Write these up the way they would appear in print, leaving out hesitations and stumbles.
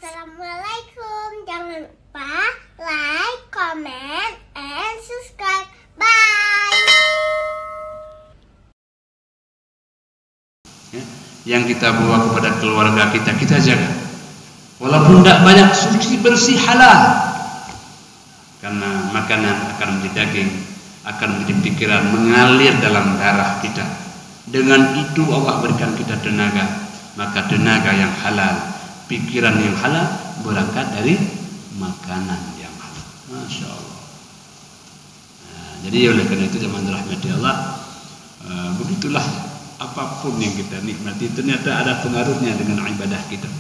Assalamualaikum. Jangan lupa like, comment, and subscribe. Bye. Yang kita bawa kepada keluarga kita, kita jaga. Walaupun tidak banyak, suci bersih halal. Karena makanan akan menjadi daging, akan menjadi pikiran, mengalir dalam darah kita. Dengan itu Allah berikan kita tenaga. Maka tenaga yang halal, pikiran yang halal berangkat dari makanan yang halal. Masya Allah. Nah, jadi oleh karena itu zaman rahmati Allah, begitulah apapun yang kita nikmati ternyata ada pengaruhnya dengan ibadah kita.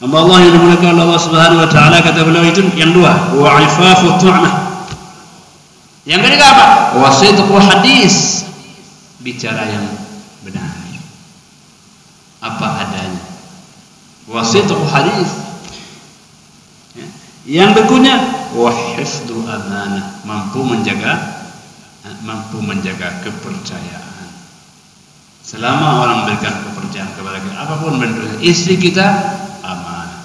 Allah yang dimuliakan Allah Subhanahu wa taala, kata beliau itu yang dua, wa ifafu tu'mah. Yang ketiga apa? Wa sidqu hadis, bicara yang benar. Apa adanya. Wa sidqu hadis. Yang berikutnya wa hifdzu amanah, mampu menjaga kepercayaan. Selama orang berikan kepercayaan kepada kita, apapun bentuknya, istri kita amanah,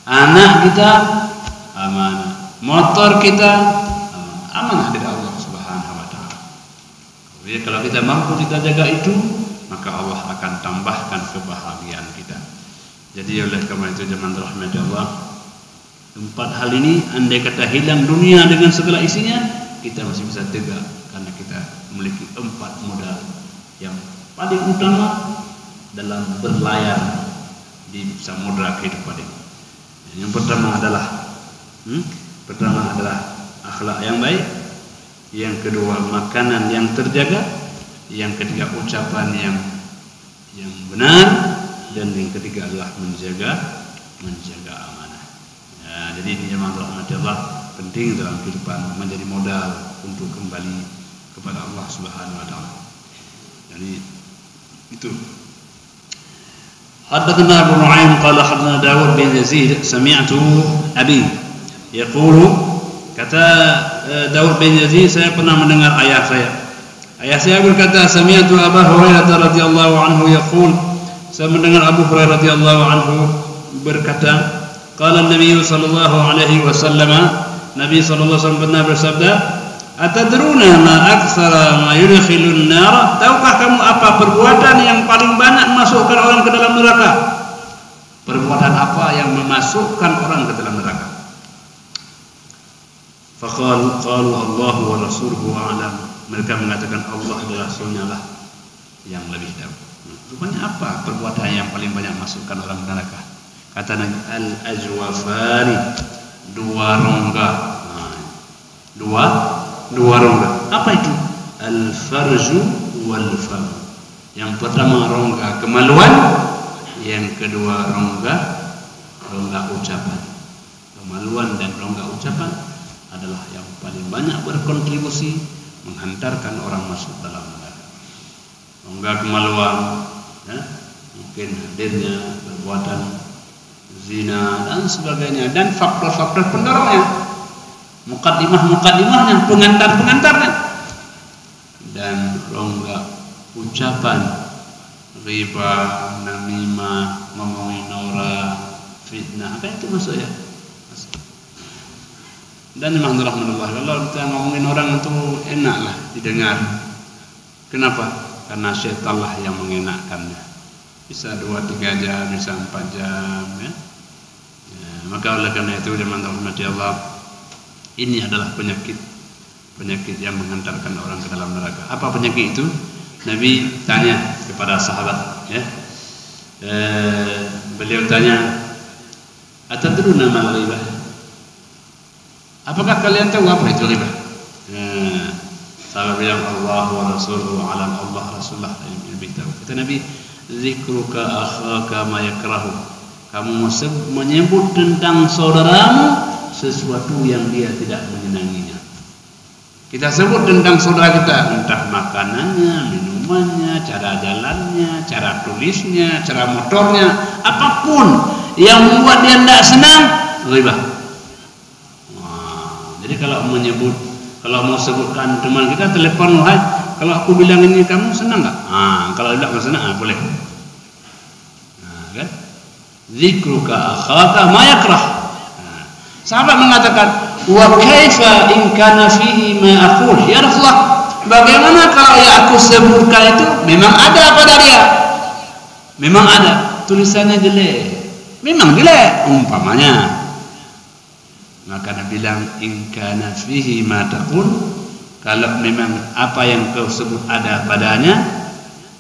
anak kita amanah, motor kita amanah dari Allah Subhanahu wa taala. Jadi kalau kita mampu kita jaga itu, maka Allah akan tambahkan kebahagiaan kita. Jadi oleh karena itu zaman rahmat Allah, empat hal ini andai kata hilang dunia dengan segala isinya, kita masih bisa tegak karena kita memiliki empat modal yang paling utama dalam berlayar di samudra kehidupan ini. Yang pertama adalah akhlak yang baik, yang kedua makanan yang terjaga, yang ketiga ucapan yang benar, dan yang ketiga adalah menjaga amanah. Ya, jadi ini jemaah rahmati Allah penting dalam kehidupan, menjadi modal untuk kembali kepada Allah Subhanahu wa taala. Jadi itu. حدثنا أبو نعيم قال حدثنا داود بن يزيد سمعت أبي يقول, kata Daud bin Yazid, saya pernah mendengar ayah saya berkata, sami'tu Abu Hurairah radhiyallahu anhu yaqul, saya mendengar Abu Hurairah radhiyallahu anhu berkata, qala Nabi sallallahu alaihi wasallam, Nabi sallallahu alaihi wasallam pernah bersabda, atadruna ma aktsara ma yudkhilun nar, tahukah kamu apa perbuatan yang paling banyak memasukkan orang ke dalam neraka? Perbuatan apa yang memasukkan orang ke dalam neraka? Faqalu Allah wa rasuluhu a'lam. Mereka mengatakan Allah dan Rasulnya lah yang lebih tahu. Rupanya apa perbuatan yang paling banyak masukkan orang ke neraka? Kata Nabi, al-ajwafani, dua rongga. Dua rongga. Apa itu? Al-farju wal fam. Yang pertama rongga kemaluan, yang kedua rongga ucapan. Kemaluan dan rongga ucapan adalah yang paling banyak berkontribusi menghantarkan orang masuk dalam neraka. Rongga kemaluan, ya, mungkin hadirnya perbuatan zina dan sebagainya, dan faktor-faktor pendorongnya, mukadimahnya, pengantarnya, dan rongga ucapan, riba, namimah, ngomongin orang, fitnah, apa itu maksudnya? Dan memang rahmatullah, kalau kita ngomongin orang itu enaklah didengar. Kenapa? Karena syaitan lah yang mengenakkannya. Bisa 2-3 jam, bisa 4 jam, ya. Maka oleh karena itu zaman rahmati Allah, ini adalah penyakit yang menghantarkan orang ke dalam neraka. Apa penyakit itu? Nabi tanya kepada sahabat, ya. Beliau tanya, atadruna mal ghibah? Apakah kalian tahu apa itu riba? Sahabat bilang Allah wa rasuluhu alam, Allah Rasulullah yang lebih tahu. Kata Nabi, zikruka akhaka ma yakrahu. Kamu menyebut tentang saudaramu sesuatu yang dia tidak menyenanginya. Kita sebut tentang saudara kita, entah makanannya, minumannya, cara jalannya, cara tulisnya, cara motornya, apapun yang membuat dia tidak senang, riba. Jadi kalau mau sebutkan teman kita, telepon, wahai, kalau aku bilang ini kamu senang nggak? Kalau tidak senang, boleh. Kan? dzikruka akhaka ma yakrah. Sahabat mengatakan, wa kaifa in kana fihi ma aqul? Ya Rasulullah, bagaimana kalau yang aku sebutkan itu memang ada pada dia? Memang ada, tulisannya jelek. Memang jelek umpamanya. Maka Nabi bilang, in kana fihi ma taqul, kalau memang apa yang kau sebut ada padanya,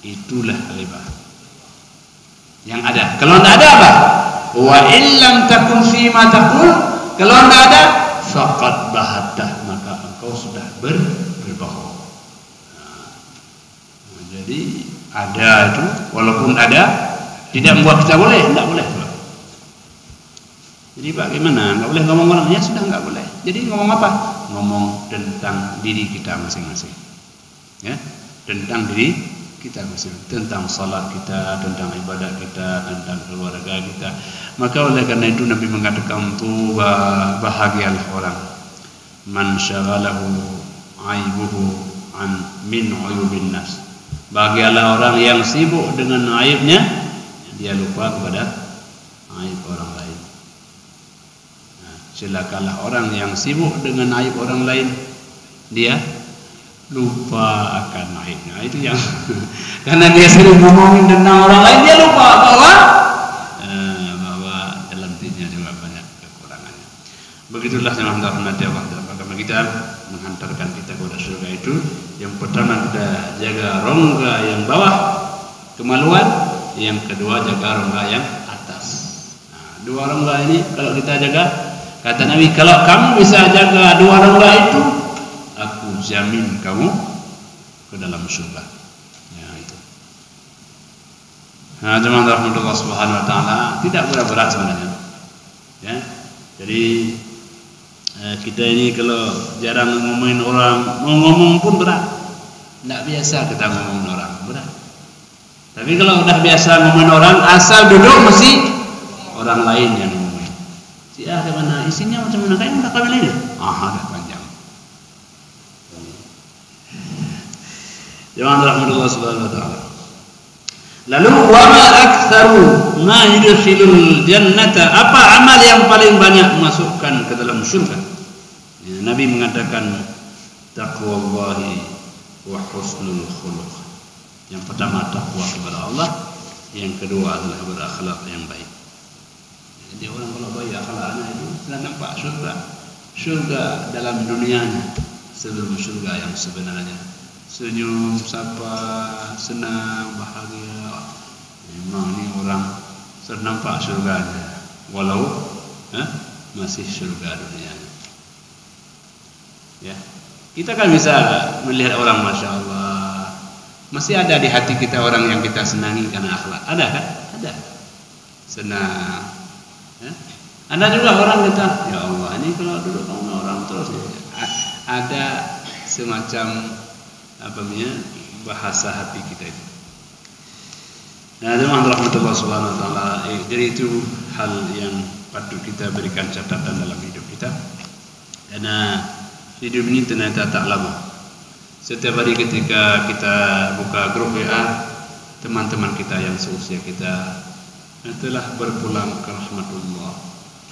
itulah ghibah yang ada. Kalau tidak ada apa? Wa illam takun fi ma taqul, kalau tidak ada, faqad bahattah, maka engkau sudah berbohong. Jadi ada itu, walaupun ada, tidak membuat kita boleh, tidak boleh. Jadi bagaimana? Nggak boleh ngomong orang, ya sudah nggak boleh. Jadi ngomong apa? Ngomong tentang diri kita masing-masing, ya, tentang diri kita masing-masing, tentang salat kita, tentang ibadat kita, tentang keluarga kita. Maka oleh karena itu Nabi mengatakan, tuba, bahagialah orang man syaghalahu aibuhu an min uyubin nas. Bahagialah orang yang sibuk dengan aibnya, dia lupa kepada aib orang lain. Celakalah orang yang sibuk dengan aib orang lain, dia lupa akan aibnya. Itu yang karena dia sering ngomongin tentang orang lain, dia lupa bahwa dalam dirinya juga banyak kekurangannya. Begitulah yang rahmati Allah dalam kita menghantarkan kita kepada surga itu. Yang pertama, kita jaga rongga yang bawah, kemaluan. Yang kedua, jaga rongga yang atas. Nah, dua rongga ini kalau kita jaga, kata Nabi, kalau kamu bisa jaga dua rongga itu, aku jamin kamu ke dalam surga. Ya, itu. Nah, teman-teman rahmatullah subhanahu wa ta'ala, tidak berat-berat sebenarnya. Ya. Jadi kita ini kalau jarang ngomongin orang, mau ngomong pun berat. Tidak biasa kita ngomongin orang, berat. Tapi kalau udah biasa ngomongin orang, asal duduk mesti orang lain yang ngomongin. Ya, mana isinya macam mana, kayak udah kawin ini? Ada panjang. Jangan rahmatullah subhanahu wa ta'ala. Lalu wa ma aktsaru ma yudkhilul jannata, apa amal yang paling banyak masukkan ke dalam surga? Ya, Nabi mengatakan taqwallahi wa husnul khuluq. Yang pertama takwa kepada Allah, yang kedua adalah berakhlak yang baik. Jadi orang kalau baik akhlaknya itu sudah nampak surga. Surga dalam dunianya sebelum surga yang sebenarnya. Senyum, sapa, senang, bahagia. Memang ini orang sudah nampak surganya, walau masih surga dunianya. Ya, kita kan bisa melihat orang, masya Allah, masih ada di hati kita orang yang kita senangi karena akhlak. Ada kan? Ada. Senang. Ya? Ada juga orang kata, ya Allah, ini kalau duduk sama orang terus ada semacam bahasa hati kita itu. Nah, teman-teman rahmatullah subhanahu wa ta'ala, jadi itu hal yang patut kita berikan catatan dalam hidup kita. Karena hidup ini ternyata tak lama. Setiap hari ketika kita buka grup WA, teman-teman kita yang seusia kita telah berpulang ke rahmatullah.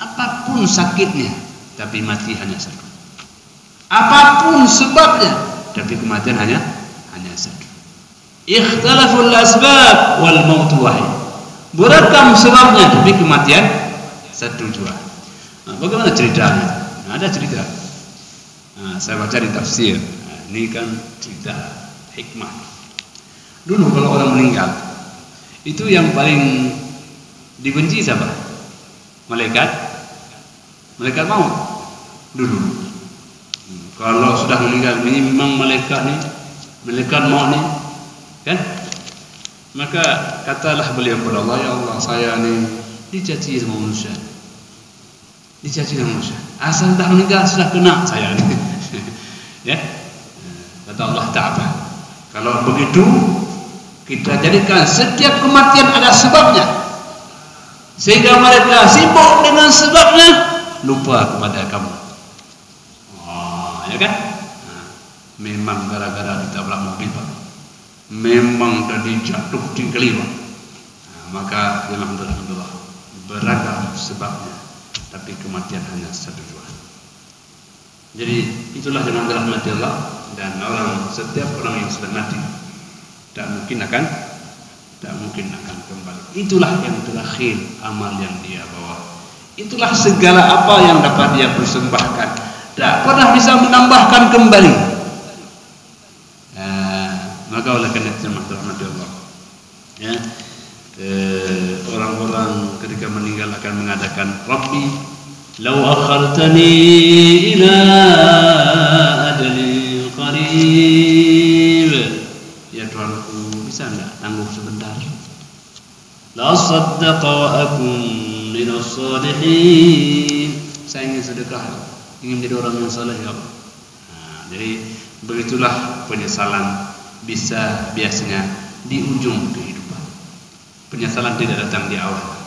Apapun sakitnya, tapi mati hanya satu. Apapun sebabnya, tapi kematian hanya satu. Ikhtalaful asbab wal mautu wahid. Beragam sebabnya, tapi kematian satu jua. Nah, bagaimana ceritanya? Nah, ada cerita. Nah, saya baca di tafsir. Nah, ini kan cerita hikmah. Dulu kalau orang meninggal, itu yang paling dibenci siapa? Malaikat maut dulu. Kalau sudah meninggal, ini memang malaikat maut nih, kan? Maka katalah beliau kepada Allah, ya Allah, saya ni dicaci sama manusia, asal dah meninggal sudah kena saya ni. Ya, kata Allah Ta'ala, kalau begitu kita jadikan setiap kematian ada sebabnya, sehingga mereka sibuk dengan sebabnya, lupa kepada kamu. Ya kan? Nah, memang gara-gara ditabrak mobil, Pak. Memang tadi jatuh di kelima. Nah, maka alhamdulillah beragam sebabnya, tapi kematian hanya satu dua. Jadi itulah yang dirahmati Allah, dan setiap orang yang sudah mati tak mungkin akan kembali. Itulah yang terakhir amal yang dia bawa. Itulah segala apa yang dapat dia persembahkan. Tak pernah bisa menambahkan kembali. Maka oleh karena itu rahmati Allah, ya, orang-orang ketika meninggal akan mengatakan, Rabbi law akhartani ila ajalin qarib, ya Tuhanku, bisa enggak tangguh sebentar, la saddaqa wa akun minas salihin, saya ingin sedekah, ingin menjadi orang yang saleh, ya Allah. Jadi begitulah penyesalan biasanya di ujung kehidupan. Penyesalan tidak datang di awal,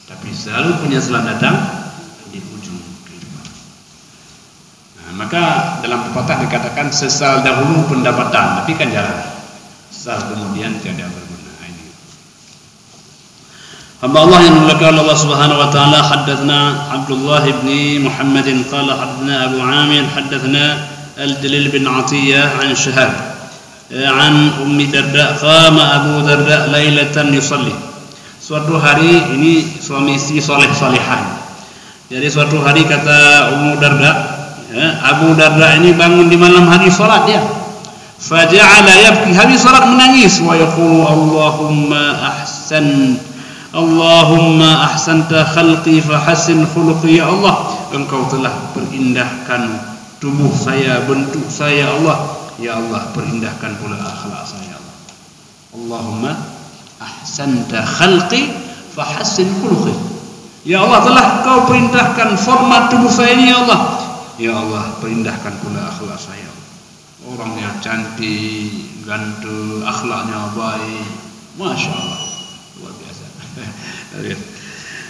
tapi selalu penyesalan datang di ujung kehidupan. Maka dalam pepatah dikatakan sesal dahulu pendapatan, tapi kan jarang. Sesal kemudian tiada berguna. Ini hamba Allah yang dimuliakan Allah Subhanahu wa taala, haddatsana Abdullah bin Muhammad qala haddatsana Abu Amir haddatsana Al-Jalil bin Atiyah an Shihab an Ummi Darda, qama Abu Darda lailatan yusalli. Suatu hari, ini suami istri soleh-solehan. Jadi suatu hari kata Ummu Darda, Abu Darda ini bangun di malam hari salat dia. Faja'ala yabki, habis salat menangis, wa yaqulu Allahumma ahsanta khalqi fa hassin khuluqi, ya Allah, engkau telah perindahkan tubuh saya, bentuk saya, Allah. Ya Allah, perindahkan pula akhlak saya, Allah. Allahumma ahsanta khalqi fa hassin khuluqi. Ya Allah, telah kau perintahkan format tubuh saya ini, ya Allah. Ya Allah, perindahkan pula akhlak saya. Orangnya cantik, ganteng, akhlaknya baik, masya Allah, luar biasa.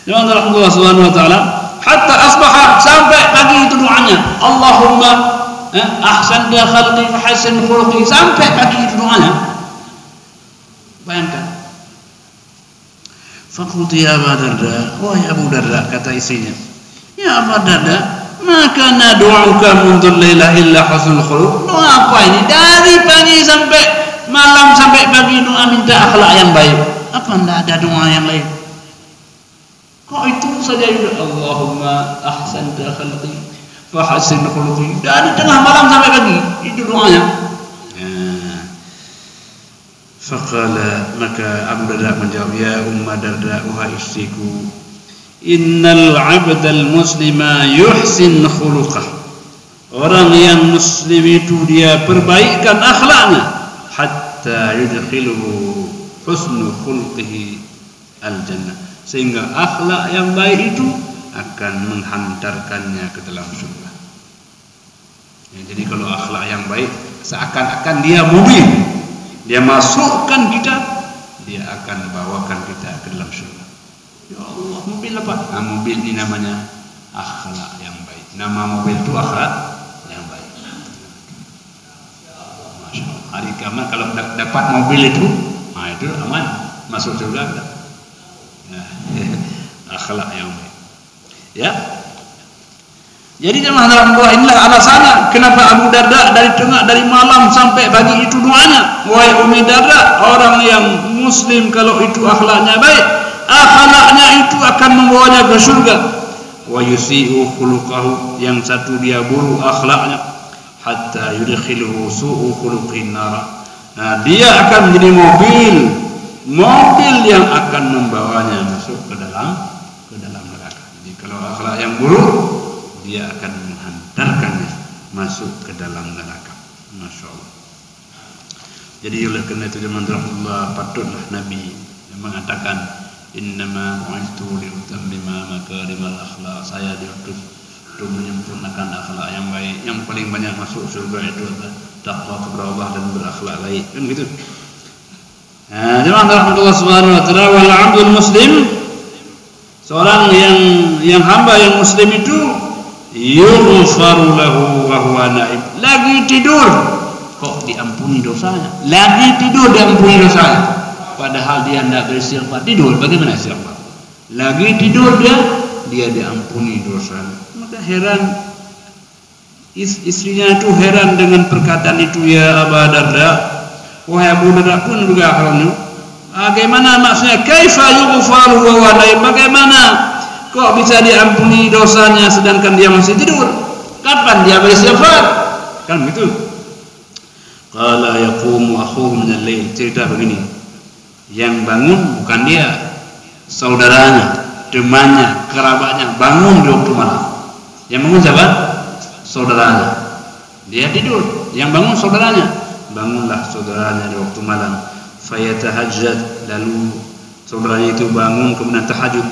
Ya Allah Subhanahu wa taala, hatta asbaha, sampai pagi itu doanya, Allahumma ahsanta khalqi fa hassin khuluqi, sampai pagi itu doanya. Bayangkan. Faqultu ya Abu Darda, wahai Abu Darda, kata istrinya, ya Abu Darda, maka nad'uka mundzul laila illa husnul khuluq. Doa apa ini? Dari pagi sampai malam sampai pagi doa minta akhlak yang baik. Apa enggak ada doa yang lain? Kok itu saja juga, Allahumma ahsanta khalqi fa hassin khuluqi, dari tengah malam sampai pagi itu doanya. Faqala, maka Abu Darda menjawab, ya Umma Darda, wahai istriku, innal 'abdal muslima yuhsin khuluqah, orang yang muslim itu dia perbaikan akhlaknya, hatta yudkhiluhu husnu khuluqihi al-jannah, sehingga akhlak yang baik itu akan menghantarkannya ke dalam surga. Ya, jadi kalau akhlak yang baik, seakan-akan dia mobil, dia masukkan kita, dia akan bawakan kita ke dalam surga. Ya Allah, mobil apa? Nah, mobil ini namanya akhlak yang baik. Nama mobil itu akhlak yang baik. Masya Allah. Hari kiamat kalau dapat mobil itu, nah itu aman, masuk surga. Ya, akhlak yang baik. Ya. Jadi jemaah Allah, inilah alasannya kenapa Abu Darda dari malam sampai pagi itu doanya, wahai Ummi Darda, orang yang muslim kalau itu akhlaknya baik, akhlaknya itu akan membawanya ke surga. Wa yusi'u khuluqahu, yang satu dia buruk akhlaknya, hatta yudkhiluhu su'u khuluqin nar. Nah, dia akan menjadi mobil yang akan membawanya masuk ke dalam neraka. Jadi kalau akhlak yang buruk, dia akan menghantarkannya masuk ke dalam neraka. Masya Allah. Jadi oleh kerana itu Allah, patutlah Nabi mengatakan, innama bu'ithtu liutammima makarimal akhlaq, saya diutus untuk menyempurnakan akhlak yang baik. Yang paling banyak masuk surga itu adalah takwa kepada Allah dan berakhlak baik, kan gitu. Nah, jemaah Allah Subhanahu wa taala, wal 'abdul muslim, seorang yang hamba yang muslim itu yughfaru lahu wa huwa naim, lagi tidur kok diampuni dosanya, lagi tidur diampuni dosanya, padahal dia tidak beristighfar, tidur, bagaimana istighfar? lagi tidur dia diampuni dosa. Maka heran istrinya itu heran dengan perkataan itu, ya Abu Darda. Wahai Abu Darda pun juga heran. Bagaimana maksudnya? Kaifa yughfaru wa naim? Bagaimana kok bisa diampuni dosanya sedangkan dia masih tidur? Kapan dia beristighfar? Kan begitu. Qala yaqumu akhuhu min al-lail. Cerita begini. Yang bangun bukan dia, saudaranya, temannya, kerabatnya bangun di waktu malam. Yang bangun siapa? Saudaranya. Dia tidur, yang bangun saudaranya. Bangunlah saudaranya di waktu malam. Fayatahajjad, lalu saudaranya itu bangun kemudian tahajud.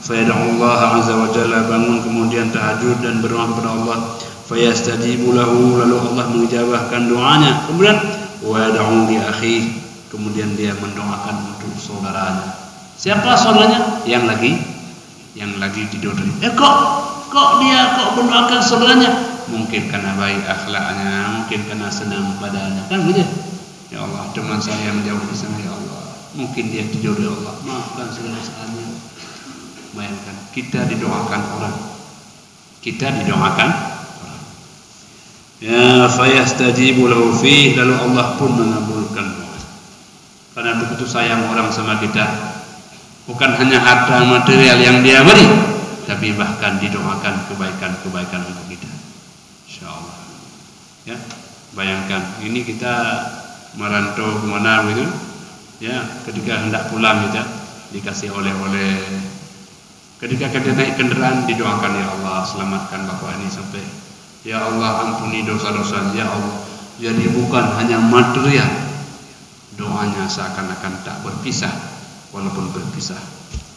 Fayad'ullaha azza wa jalla, bangun kemudian tahajud dan berdoa kepada Allah. Fayastajibu lahu, lalu Allah mengijabahkan doanya. Kemudian wa yad'u li akhihi, kemudian dia mendoakan untuk saudaranya. Siapa saudaranya? Yang lagi tidur. Kok dia mendoakan saudaranya? Mungkin karena baik akhlaknya, mungkin karena senang padanya. Kan gitu. Ya Allah, teman saya menjauh di sana, ya Allah. Mungkin dia tidur, ya Allah. Maafkan segala kesalahannya. Bayangkan, kita didoakan orang. Ya, fayastajibu lahu fi, lalu Allah pun mengabulkan doa. Karena begitu sayang orang sama kita. Bukan hanya harta material yang dia beri, tapi bahkan didoakan kebaikan-kebaikan untuk kita. Insyaallah. Ya, bayangkan ini kita merantau kemana gitu, ya, ketika hendak pulang kita dikasih oleh-oleh, ketika kita naik kendaraan didoakan, ya Allah selamatkan bapak ini sampai, ya Allah ampuni dosa-dosa, ya Allah. Jadi bukan hanya material, doanya seakan-akan tak berpisah, walaupun berpisah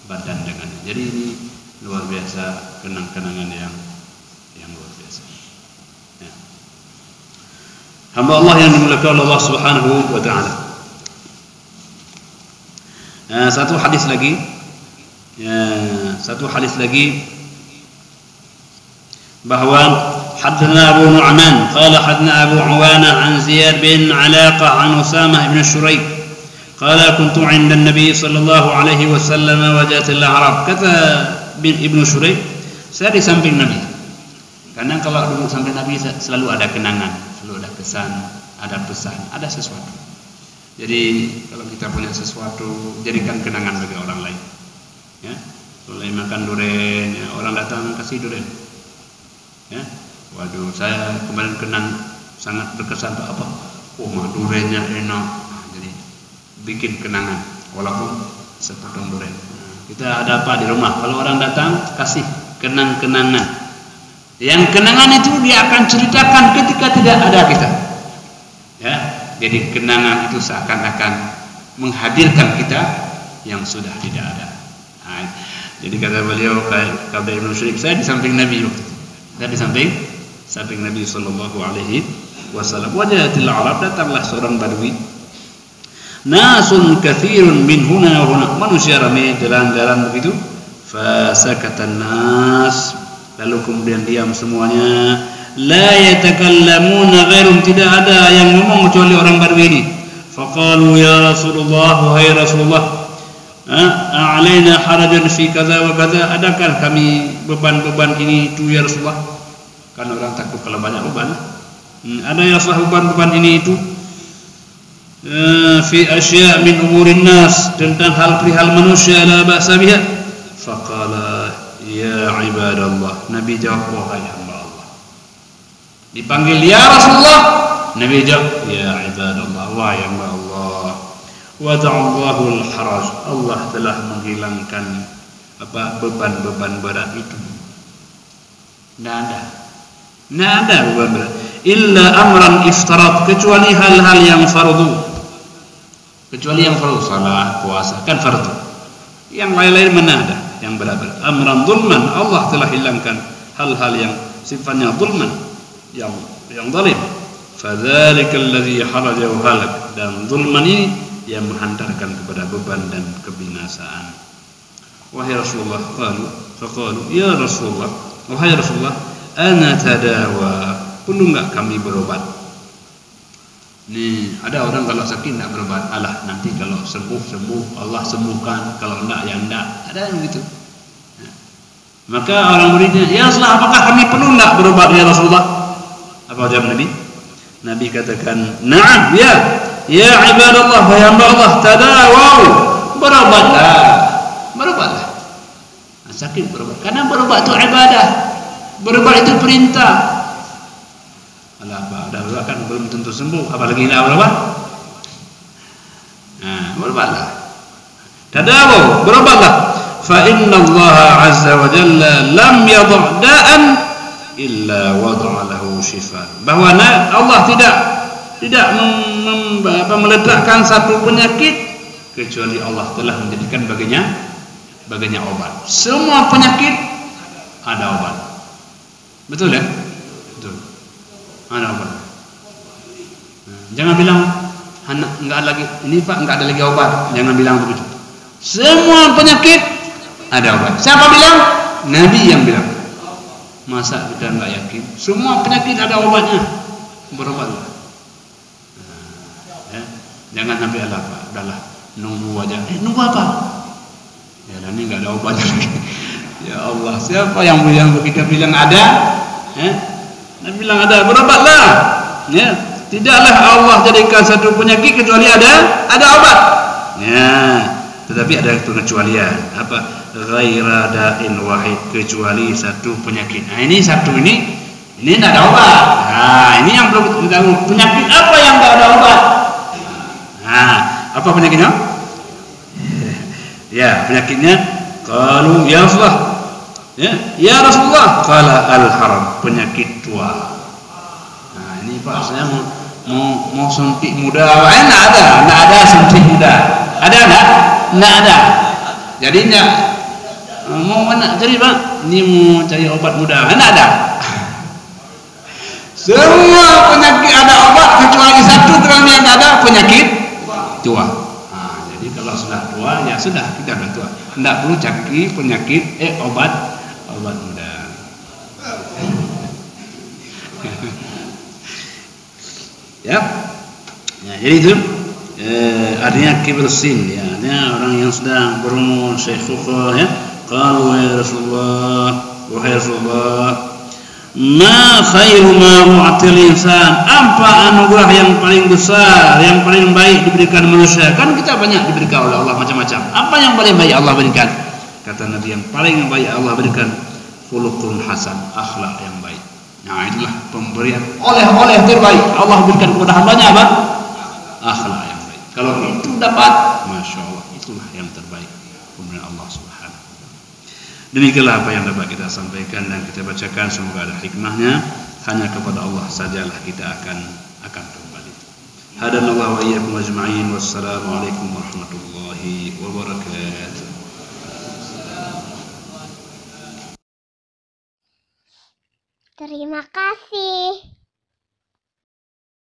badan dengannya. Jadi ini luar biasa, kenang-kenangan yang luar biasa. Ya. Hamba Allah yang dimuliakan Allah Subhanahu wa taala. Satu hadis lagi bahwa حدثنا أبو نعمان قال حدثنا أبو عوانة عن زياد بن علاقة عن أسامة بن شريك قال كنت عند النبي صلى الله عليه وسلم وجاءت الأعراب. Kata Ibnu Shuraik, saya di samping Nabi. Karena kalau duduk samping Nabi selalu ada kenangan, selalu ada kesan, ada pesan, ada sesuatu. Jadi kalau kita punya sesuatu, jadikan kenangan bagi orang lain. Ya, boleh makan durian, ya, orang datang kasih durian. Ya, waduh, saya kemarin kenang sangat berkesan apa? Oh, duriannya enak. Nah, jadi bikin kenangan, walaupun sepotong durian. Nah, kita ada apa di rumah? Kalau orang datang kasih kenang-kenangan. Yang kenangan itu dia akan ceritakan ketika tidak ada kita. Ya, jadi kenangan itu seakan-akan menghadirkan kita yang sudah tidak ada. Nah, jadi kata beliau, kata Ibnu Syurik, saya di samping Nabi waktu itu. Saya di samping Nabi sallallahu alaihi wasallam. Wajahatil Arab, datanglah seorang badui. Nasun katsirun min huna wa huna, manusia ramai jalan-jalan begitu. Fasakatan nas, lalu kemudian diam semuanya. La yatakallamuna ghairum, tidak ada yang ngomong kecuali orang badui ini. Faqalu ya Rasulullah, wahai Rasulullah, alaina harajan fi kaza wa kaza, adakah kami beban-beban ini itu ya Rasulullah? Karena orang takut kalau banyak beban. Ada ya Rasulullah beban-beban ini itu fi asya' min umurin nas, tentang hal perihal manusia, la ba'sa biha. Faqala ya ibadallah, Nabi jawab, wahai hamba Allah. Dipanggil ya Rasulullah, Nabi jawab ya ibadallah, wahai hamba Allah. Wada'allahu al-haraj, Allah telah menghilangkan beban-beban berat itu. Tidak ada beban berat. Illa amran iftarat, kecuali hal-hal yang fardu. Kecuali yang fardu, salat, puasa, kan fardu. Yang lain-lain mana ada yang berat-berat. Amran zulman, Allah telah hilangkan hal-hal yang sifatnya zulman, yang zalim. Fadzalika alladzi haraja wa halak, dan zulman ini yang menghantarkan kepada beban dan kebinasaan. Wahai Rasulullah, faqalu ya Rasulullah, wahai Rasulullah, ana tadawa, perlu enggak kami berobat? Nih, ada orang kalau sakit enggak berobat, alah nanti kalau sembuh Allah sembuhkan, kalau enggak ya enggak. Ada yang begitu. Maka orang muridnya, ya Rasulullah, apakah kami perlu enggak berobat ya Rasulullah? Apa jawab Nabi? Nabi katakan, na'am, ya. Ya ibadallah, wahai hamba Allah, tadawaw, berobatlah. Berobatlah. Nah, sakit berobat. Karena berobat itu ibadah. Berobat itu perintah. Alah, apa? Dah berobat kan belum tentu sembuh, apalagi nak berobat. Nah, berobatlah. Tadawaw, berobatlah. Fa inna Allah azza wa jalla lam yadh' da'an illa wada'a lahu shifaa. Bahwa Allah tidak meletakkan satu penyakit kecuali Allah telah menjadikan baginya obat. Semua penyakit ada obat. Betul ya? Betul. Ada obat. Jangan bilang enggak ada lagi ini Pak, enggak ada lagi obat. Jangan bilang begitu. Semua penyakit ada obat. Siapa bilang? Nabi yang bilang. Masa kita enggak yakin? Semua penyakit ada obatnya. Berobatlah. Ya. Jangan sampai ada apa. Udahlah, nunggu aja. Nunggu apa? Ya, dan ini enggak ada obatnya lagi. Ya Allah, siapa yang kita bilang ada? Nabi bilang ada, berobatlah. Ya. Tidaklah Allah jadikan satu penyakit kecuali ada obat. Ya. Tetapi ada pengecualian. Apa? Ghaira da'in wahid, kecuali satu penyakit. Nah, ini satu ini tidak ada obat. Nah, ini yang perlu kita tahu. Penyakit apa yang tidak ada obat? Nah, apa penyakitnya? Ya, penyakitnya qalu ya Rasulullah. Ya Rasulullah, qala al-haram, penyakit tua. Nah, ini Pak, saya mau suntik muda. Enggak ada suntik muda. Ada enggak? Enggak ada. Jadinya mau mana cari Pak? Ini mau cari obat muda. Enggak ada. Semua penyakit ada obat kecuali satu terang yang ada penyakit tua. Nah, jadi kalau sudah tua ya sudah, kita sudah tua. Enggak perlu cari penyakit obat muda. Ya. Ya, jadi itu artinya kibr sin, ya, artinya orang yang sedang berumur syaikhukhah, ya. Qalu ya Rasulullah, wahai Rasulullah, ma khairu ma mu'til insan, apa anugerah yang paling besar, yang paling baik diberikan manusia? Kan kita banyak diberikan oleh Allah macam-macam. Apa yang paling baik Allah berikan? Kata Nabi, yang paling baik Allah berikan khuluqun hasan, akhlak yang baik. Nah, itulah pemberian oleh-oleh terbaik Allah berikan kepada hambanya, apa? Akhlak yang baik. Kalau itu dapat, masya Allah, itulah yang terbaik pemberian Allah Subhanahu wa taala. Demikianlah apa yang dapat kita sampaikan dan kita bacakan. Semoga ada hikmahnya. Hanya kepada Allah sajalah kita akan kembali. Hadanallahu wa iyyakum ajma'in. Wassalamualaikum warahmatullahi wabarakatuh. Terima kasih.